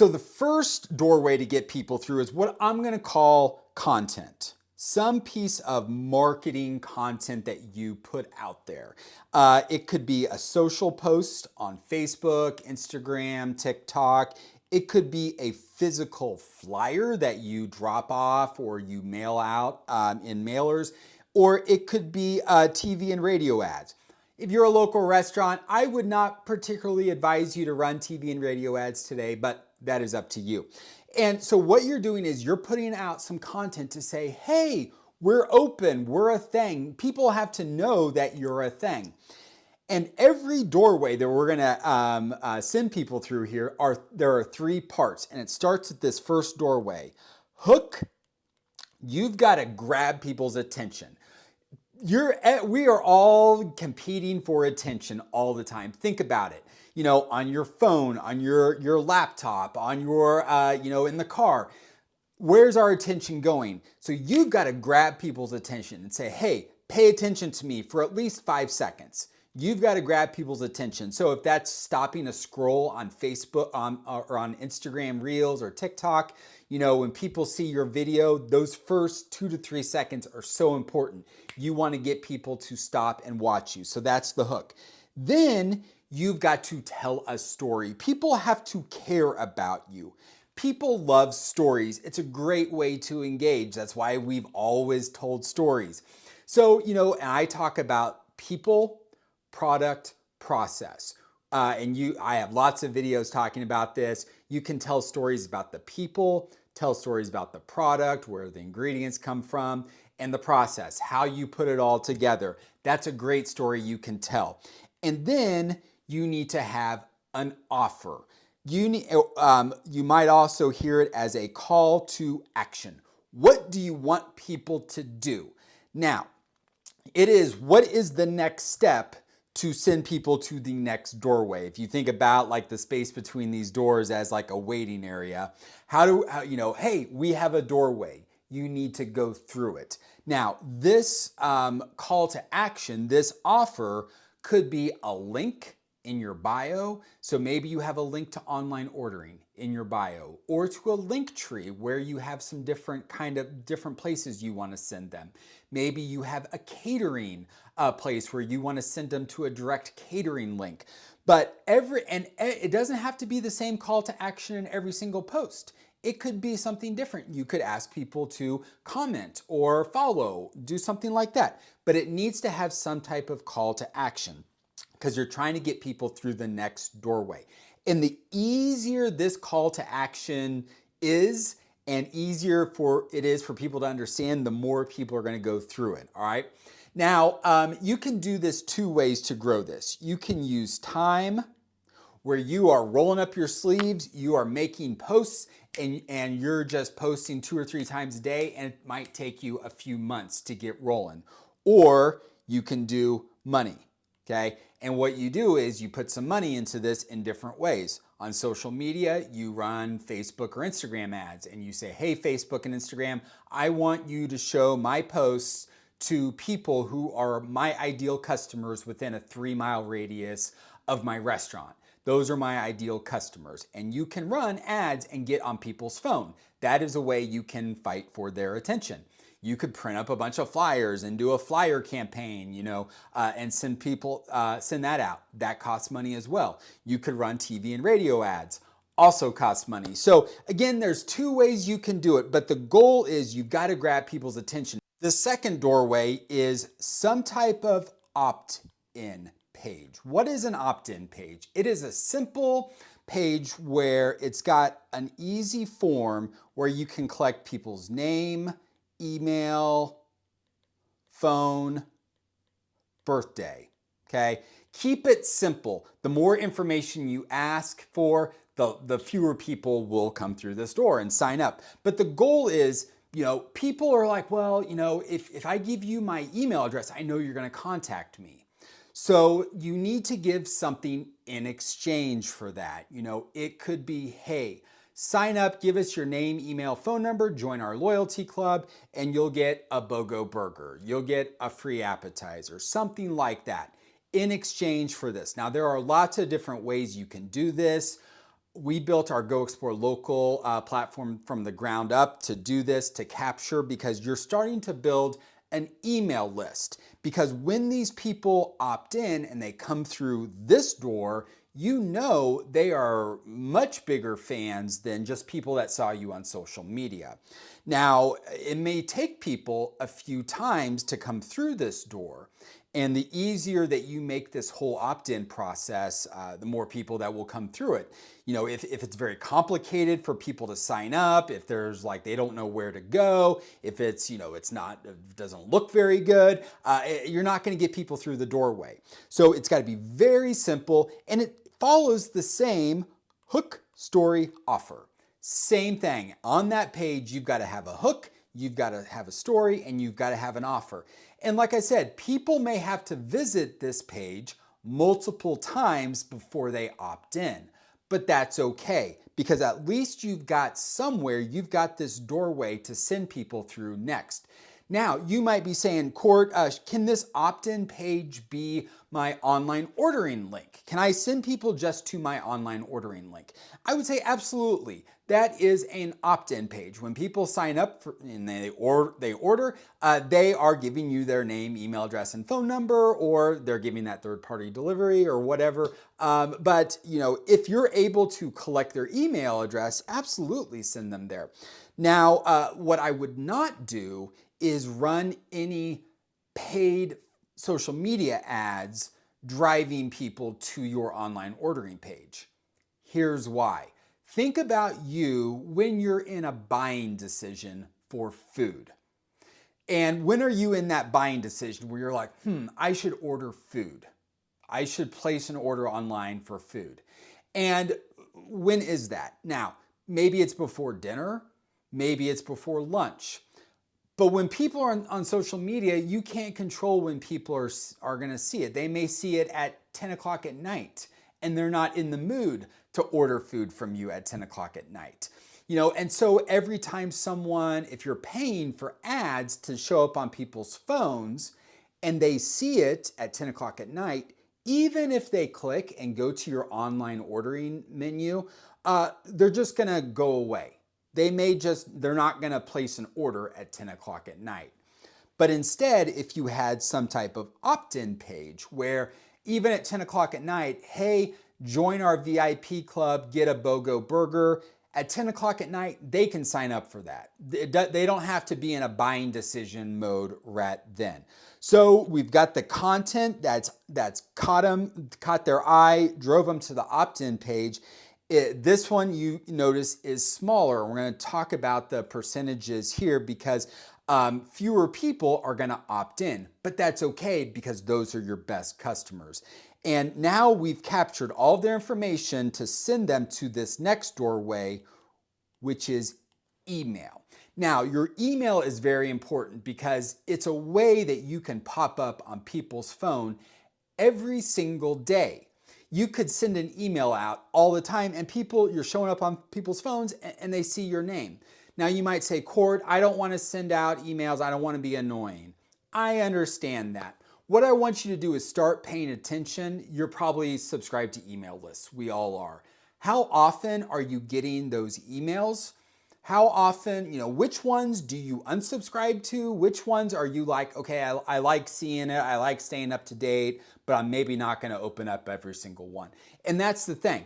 So the first doorway to get people through is what I'm going to call content. Some piece of marketing content that you put out there. It could be a social post on Facebook, Instagram, TikTok. It could be a physical flyer that you drop off or you mail out in mailers, or it could be TV and radio ads. If you're a local restaurant, I would not particularly advise you to run TV and radio ads today, but that is up to you. And so what you're doing is you're putting out some content to say, hey, we're open, we're a thing. People have to know that you're a thing. And every doorway that we're gonna send people through here, there are three parts, and it starts at this first doorway. Hook, you've gotta grab people's attention. We are all competing for attention all the time. Think about it. You know, on your phone, on your laptop, on your, in the car. Where's our attention going? So you've got to grab people's attention and say, hey, pay attention to me for at least 5 seconds. You've got to grab people's attention. So if that's stopping a scroll on Facebook or on Instagram Reels or TikTok, you know, when people see your video, those first 2 to 3 seconds are so important. You want to get people to stop and watch you. So that's the hook. Then you've got to tell a story. People have to care about you. People love stories. It's a great way to engage. That's why we've always told stories. So, you know, I talk about people, product, process. I have lots of videos talking about this. You can tell stories about the people, tell stories about the product, where the ingredients come from, and the process, how you put it all together. That's a great story you can tell. And then you need to have an offer. You might also hear it as a call to action. What do you want people to do? Now, what is the next step to send people to the next doorway? If you think about like the space between these doors as like a waiting area, hey, we have a doorway. You need to go through it. Now, this call to action, this offer could be a link in your bio. So maybe you have a link to online ordering in your bio, or to a link tree where you have some different places you want to send them. Maybe you have a catering place where you want to send them to a direct catering link. But it doesn't have to be the same call to action in every single post. It could be something different. You could ask people to comment or follow, do something like that. But it needs to have some type of call to action, because you're trying to get people through the next doorway. And the easier this call to action is, and easier it is for people to understand, the more people are going to go through it, all right? Now, you can do this 2 ways to grow this. You can use time, where you are rolling up your sleeves, you are making posts, and you're just posting 2 or 3 times a day, and it might take you a few months to get rolling. Or you can do money. Okay, and what you do is you put some money into this in different ways. On social media, you run Facebook or Instagram ads, and you say, hey, Facebook and Instagram, I want you to show my posts to people who are my ideal customers within a 3-mile radius of my restaurant. Those are my ideal customers. And you can run ads and get on people's phone. That is a way you can fight for their attention. You could print up a bunch of flyers and do a flyer campaign, and send that out. That costs money as well. You could run TV and radio ads. Also costs money. So again, there's 2 ways you can do it, but the goal is you've got to grab people's attention. The second doorway is some type of opt-in page. What is an opt-in page? It is a simple page where it's got an easy form where you can collect people's name, email, phone, birthday, okay? Keep it simple. The more information you ask for, the fewer people will come through this door and sign up. But the goal is, people are like, well, if I give you my email address, I know you're gonna contact me. So you need to give something in exchange for that. It could be, hey, sign up, give us your name, email, phone number, join our loyalty club, and you'll get a BOGO burger. You'll get a free appetizer, something like that in exchange for this. Now, there are lots of different ways you can do this. We built our Go Explore Local platform from the ground up to do this, to capture, because you're starting to build an email list. Because when these people opt in and they come through this door, you know they are much bigger fans than just people that saw you on social media. Now, it may take people a few times to come through this door. And the easier that you make this whole opt-in process, the more people that will come through it. You know, if it's very complicated for people to sign up, if there's like they don't know where to go, if it's, you know, it doesn't look very good, you're not going to get people through the doorway. So it's got to be very simple, and it follows the same hook, story, offer. Same thing. On that page, you've got to have a hook, you've got to have a story, and you've got to have an offer. And like I said, people may have to visit this page multiple times before they opt in. But that's okay, because at least you've got somewhere, you've got this doorway to send people through next. Now, you might be saying, Court, can this opt-in page be my online ordering link? Can I send people just to my online ordering link? I would say absolutely. That is an opt-in page. When people sign up and they order, they are giving you their name, email address, and phone number, or they're giving that third-party delivery or whatever. But you know, if you're able to collect their email address, absolutely send them there. Now, what I would not do is run any paid social media ads driving people to your online ordering page. Here's why. Think about you when you're in a buying decision for food. And when are you in that buying decision where you're like, I should order food. I should place an order online for food. And when is that? Now, maybe it's before dinner, maybe it's before lunch. But when people are on social media, you can't control when people are going to see it. They may see it at 10 o'clock at night, and they're not in the mood to order food from you at 10 o'clock at night. You know, and so every time someone, if you're paying for ads to show up on people's phones and they see it at 10 o'clock at night, even if they click and go to your online ordering menu, they're just going to go away. They're not going to place an order at 10 o'clock at night. But instead, if you had some type of opt-in page where even at 10 o'clock at night, hey, join our VIP club, get a BOGO burger. At 10 o'clock at night, they can sign up for that. They don't have to be in a buying decision mode right then. So we've got the content that's caught their eye, drove them to the opt-in page. This one you notice is smaller. We're going to talk about the percentages here because fewer people are going to opt in, but that's okay because those are your best customers. And now we've captured all their information to send them to this next doorway, which is email. Now, your email is very important because it's a way that you can pop up on people's phone every single day. You could send an email out all the time and you're showing up on people's phones and they see your name. Now you might say, Cord, I don't want to send out emails. I don't want to be annoying. I understand that. What I want you to do is start paying attention. You're probably subscribed to email lists. We all are. How often are you getting those emails? How often, which ones do you unsubscribe to? Which ones are you like, okay, I like seeing it, I like staying up to date, but I'm maybe not going to open up every single one. And that's the thing.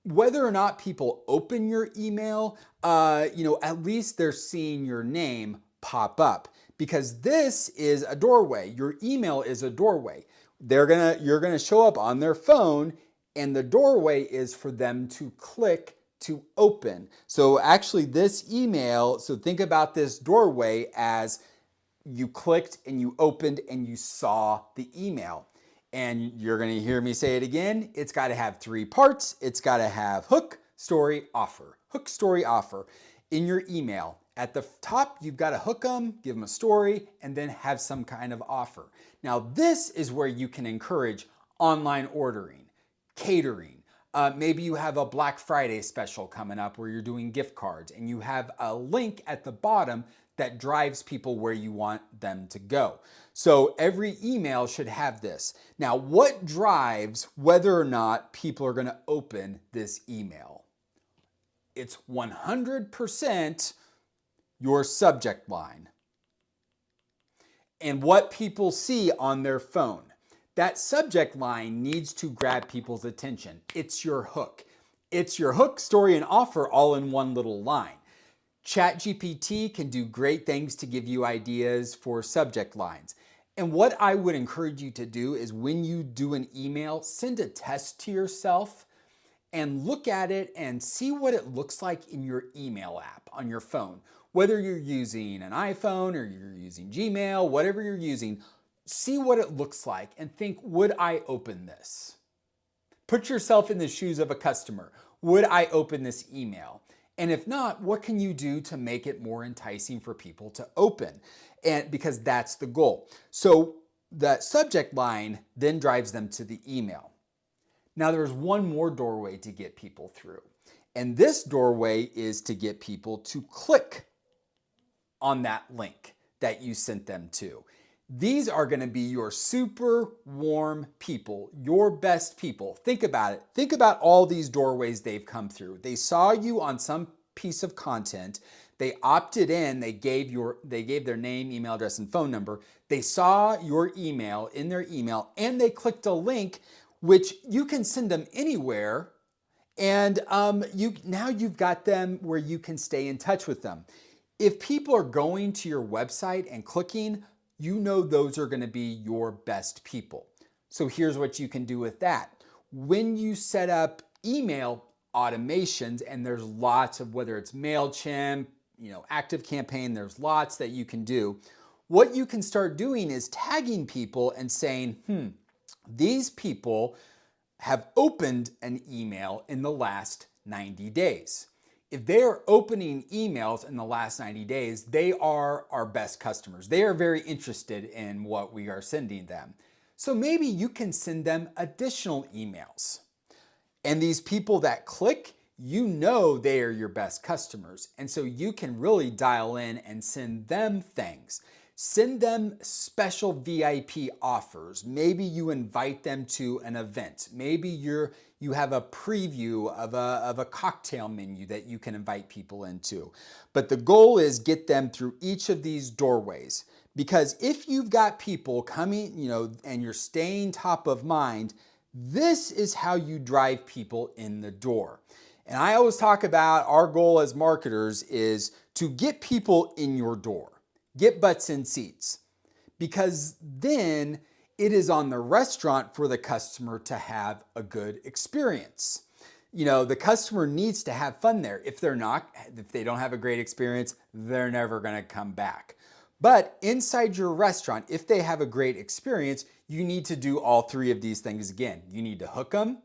Whether or not people open your email, at least they're seeing your name pop up because this is a doorway. Your email is a doorway. You're gonna show up on their phone, and the doorway is for them to click to open. So actually this email, so think about this doorway as you clicked and you opened and you saw the email. And you're going to hear me say it again. It's got to have 3 parts. It's got to have hook, story, offer. Hook, story, offer. In your email, at the top, you've got to hook them, give them a story, and then have some kind of offer. Now, this is where you can encourage online ordering, catering. Maybe you have a Black Friday special coming up where you're doing gift cards and you have a link at the bottom that drives people where you want them to go. So every email should have this. Now, what drives whether or not people are going to open this email? It's 100% your subject line and what people see on their phone. That subject line needs to grab people's attention. It's your hook. It's your hook, story, and offer all in one little line. ChatGPT can do great things to give you ideas for subject lines. And what I would encourage you to do is when you do an email, send a test to yourself and look at it and see what it looks like in your email app on your phone. Whether you're using an iPhone or you're using Gmail, whatever you're using, see what it looks like and think, would I open this? Put yourself in the shoes of a customer. Would I open this email? And if not, what can you do to make it more enticing for people to open? And because that's the goal. So the subject line then drives them to the email. Now there's one more doorway to get people through. And this doorway is to get people to click on that link that you sent them to. These are going to be your super warm people, your best people. Think about it. Think about all these doorways they've come through. They saw you on some piece of content. They opted in. They gave their name, email address, and phone number. They saw your email in their email, and they clicked a link, which you can send them anywhere. And now you've got them where you can stay in touch with them. If people are going to your website and clicking, you know those are going to be your best people. So here's what you can do with that. When you set up email automations, and there's lots of, whether it's MailChimp, ActiveCampaign, there's lots that you can do. What you can start doing is tagging people and saying, these people have opened an email in the last 90 days. If they are opening emails in the last 90 days, they are our best customers. They are very interested in what we are sending them. So maybe you can send them additional emails. And these people that click, you know they are your best customers. And so you can really dial in and send them things. Send them special VIP offers. Maybe you invite them to an event. Maybe you have a preview of a cocktail menu that you can invite people into. But the goal is get them through each of these doorways. Because if you've got people coming, and you're staying top of mind, this is how you drive people in the door. And I always talk about our goal as marketers is to get people in your door. Get butts in seats, because then it is on the restaurant for the customer to have a good experience. The customer needs to have fun there. If they don't have a great experience, they're never going to come back. But inside your restaurant, if they have a great experience, you need to do all three of these things again. You need to hook them,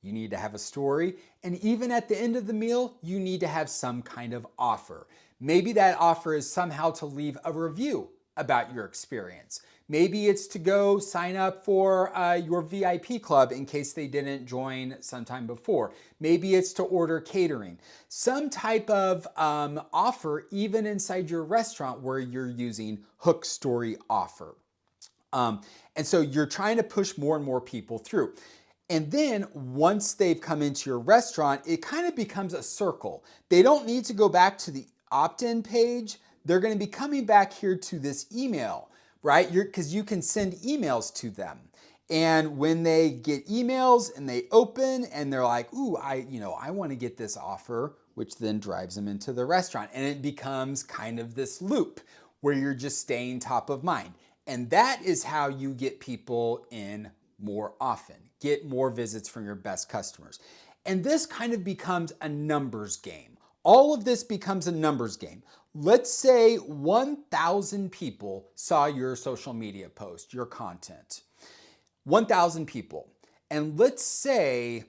you need to have a story, and even at the end of the meal, you need to have some kind of offer. Maybe that offer is somehow to leave a review about your experience. Maybe it's to go sign up for your VIP club in case they didn't join sometime before. Maybe it's to order catering. Some type of offer even inside your restaurant where you're using hook, story, offer. And so you're trying to push more and more people through. And then once they've come into your restaurant, it kind of becomes a circle. They don't need to go back to the opt-in page. They're going to be coming back here to this email, right? Because you can send emails to them. And when they get emails and they open and they're like, ooh, I want to get this offer, which then drives them into the restaurant. And it becomes kind of this loop where you're just staying top of mind. And that is how you get people in more often, get more visits from your best customers. And this kind of becomes a numbers game. All of this becomes a numbers game. Let's say 1,000 people saw your social media post, your content. 1,000 people. And let's say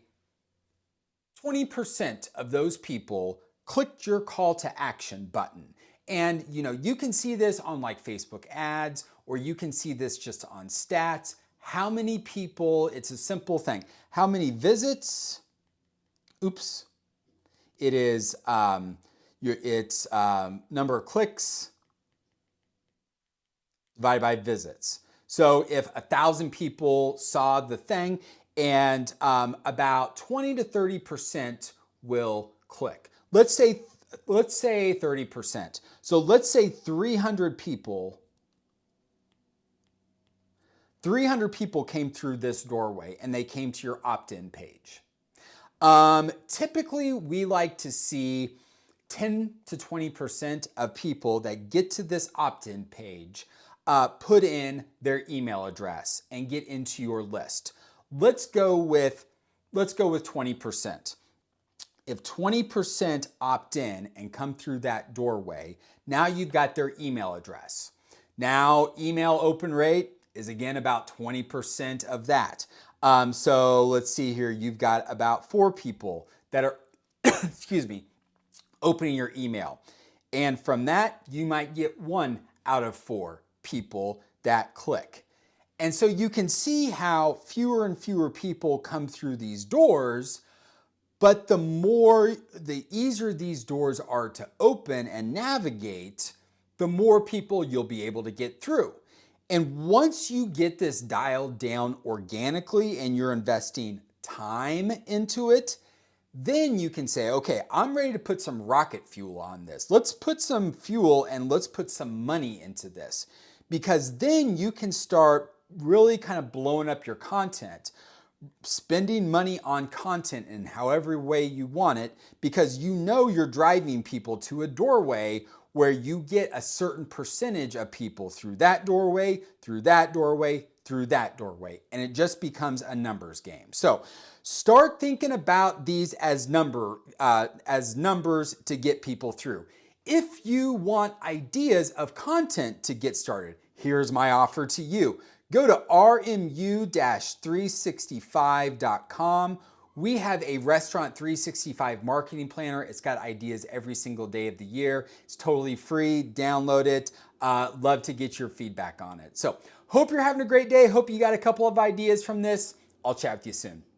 20% of those people clicked your call to action button. And you can see this on like Facebook ads, or you can see this just on stats. How many people, it's a simple thing. How many visits? Oops. It is number of clicks divided by visits. So if 1,000 people saw the thing, and about 20 to 30% will click. let's say 30%. So let's say 300 people came through this doorway and they came to your opt-in page. Typically, we like to see 10 to 20% of people that get to this opt-in page put in their email address and get into your list. Let's go with 20%. If 20% opt in and come through that doorway, now you've got their email address. Now, email open rate is again about 20% of that. So let's see here, you've got about 4 people that are, excuse me, opening your email. And from that, you might get 1 out of 4 people that click. And so you can see how fewer and fewer people come through these doors, but the easier these doors are to open and navigate, the more people you'll be able to get through. And once you get this dialed down organically and you're investing time into it, then you can say, okay, I'm ready to put some rocket fuel on this. Let's put some fuel and let's put some money into this. Because then you can start really kind of blowing up your content, spending money on content in however way you want it, because you know you're driving people to a doorway where you get a certain percentage of people through that doorway, through that doorway, through that doorway, and it just becomes a numbers game. So start thinking about these as numbers to get people through. If you want ideas of content to get started, here's my offer to you. Go to rmu-365.com. We have a Restaurant 365 marketing planner. It's got ideas every single day of the year. It's totally free. Download it. Love to get your feedback on it. So hope you're having a great day. Hope you got a couple of ideas from this. I'll chat with you soon.